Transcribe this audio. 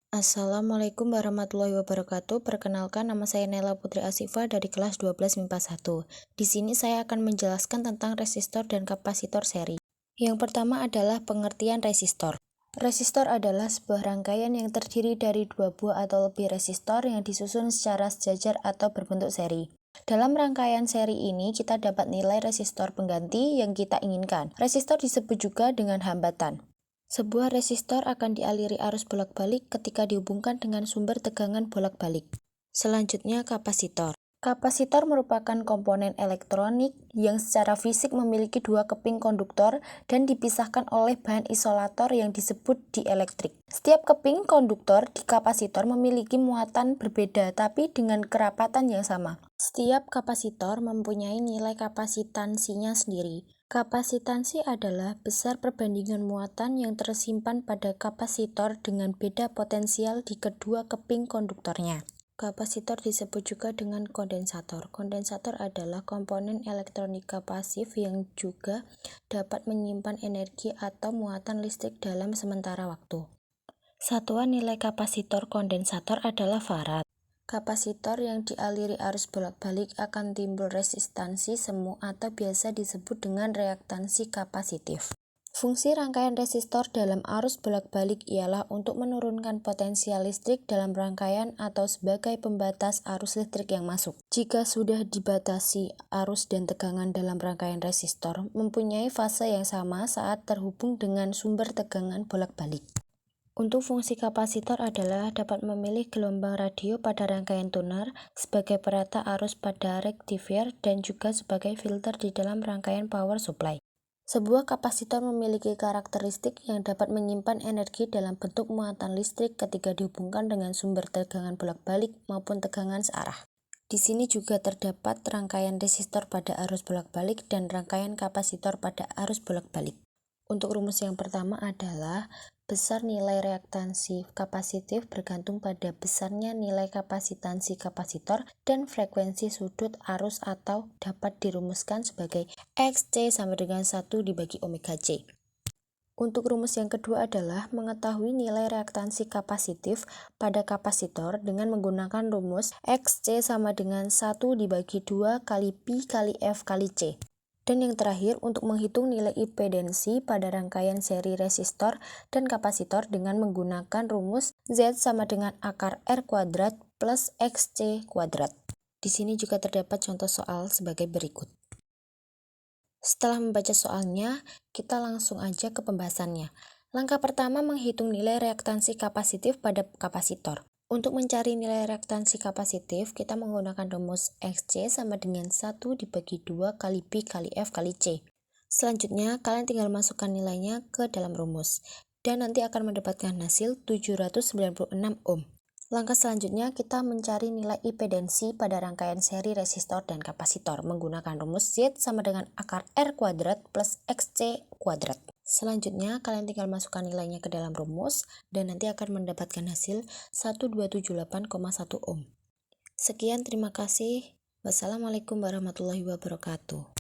Assalamualaikum warahmatullahi wabarakatuh. Perkenalkan, nama saya Nela Putri Asifa dari kelas 12 MIPA 1. Di sini saya akan menjelaskan tentang resistor dan kapasitor seri. Yang pertama adalah pengertian resistor. Resistor adalah sebuah rangkaian yang terdiri dari dua buah atau lebih resistor yang disusun secara sejajar atau berbentuk seri. Dalam rangkaian seri ini, kita dapat nilai resistor pengganti yang kita inginkan. Resistor disebut juga dengan hambatan. Sebuah resistor akan dialiri arus bolak-balik ketika dihubungkan dengan sumber tegangan bolak-balik. Selanjutnya, kapasitor. Kapasitor merupakan komponen elektronik yang secara fisik memiliki dua keping konduktor dan dipisahkan oleh bahan isolator yang disebut dielektrik. Setiap keping konduktor di kapasitor memiliki muatan berbeda tapi dengan kerapatan yang sama. Setiap kapasitor mempunyai nilai kapasitansinya sendiri. Kapasitansi adalah besar perbandingan muatan yang tersimpan pada kapasitor dengan beda potensial di kedua keping konduktornya. Kapasitor disebut juga dengan kondensator. Kondensator adalah komponen elektronika pasif yang juga dapat menyimpan energi atau muatan listrik dalam sementara waktu. Satuan nilai kapasitor kondensator adalah farad. Kapasitor yang dialiri arus bolak-balik akan timbul resistansi semu atau biasa disebut dengan reaktansi kapasitif. Fungsi rangkaian resistor dalam arus bolak-balik ialah untuk menurunkan potensial listrik dalam rangkaian atau sebagai pembatas arus listrik yang masuk. Jika sudah dibatasi arus dan tegangan dalam rangkaian resistor, mempunyai fase yang sama saat terhubung dengan sumber tegangan bolak-balik. Untuk fungsi kapasitor adalah dapat memilih gelombang radio pada rangkaian tuner, sebagai perata arus pada rectifier, dan juga sebagai filter di dalam rangkaian power supply. Sebuah kapasitor memiliki karakteristik yang dapat menyimpan energi dalam bentuk muatan listrik ketika dihubungkan dengan sumber tegangan bolak-balik maupun tegangan searah. Di sini juga terdapat rangkaian resistor pada arus bolak-balik dan rangkaian kapasitor pada arus bolak-balik. Untuk rumus yang pertama adalah besar nilai reaktansi kapasitif bergantung pada besarnya nilai kapasitansi kapasitor dan frekuensi sudut arus atau dapat dirumuskan sebagai XC sama dengan 1 dibagi omega C. Untuk rumus yang kedua adalah mengetahui nilai reaktansi kapasitif pada kapasitor dengan menggunakan rumus XC sama dengan 1 dibagi 2 kali Pi kali F kali C. Dan yang terakhir, untuk menghitung nilai impedansi pada rangkaian seri resistor dan kapasitor dengan menggunakan rumus Z sama dengan akar R kuadrat plus XC kuadrat. Di sini juga terdapat contoh soal sebagai berikut. Setelah membaca soalnya, kita langsung aja ke pembahasannya. Langkah pertama, menghitung nilai reaktansi kapasitif pada kapasitor. Untuk mencari nilai reaktansi kapasitif, kita menggunakan rumus XC sama dengan 1 dibagi 2 kali Pi kali F kali C. Selanjutnya, kalian tinggal masukkan nilainya ke dalam rumus, dan nanti akan mendapatkan hasil 796 ohm. Langkah selanjutnya, kita mencari nilai impedansi pada rangkaian seri resistor dan kapasitor menggunakan rumus Z sama dengan akar R kuadrat plus XC kuadrat. Selanjutnya, kalian tinggal masukkan nilainya ke dalam rumus dan nanti akan mendapatkan hasil 1278,1 ohm. Sekian, terima kasih. Wassalamualaikum warahmatullahi wabarakatuh.